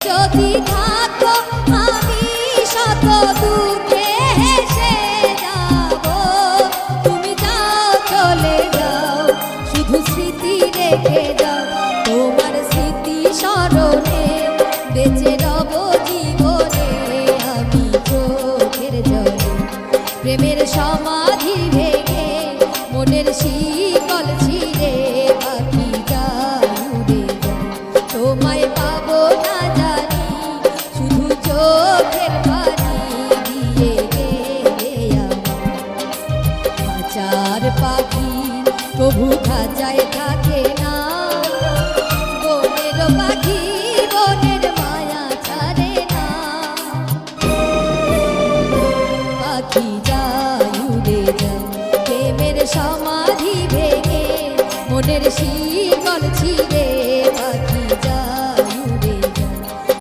যদি থাকো আমি শত দুঃখে হেসে যাব, তুমি যাও চলে যাও শুধু স্মৃতি রেখে যাও, তোমার স্মৃতি স্মরণে বেঁচে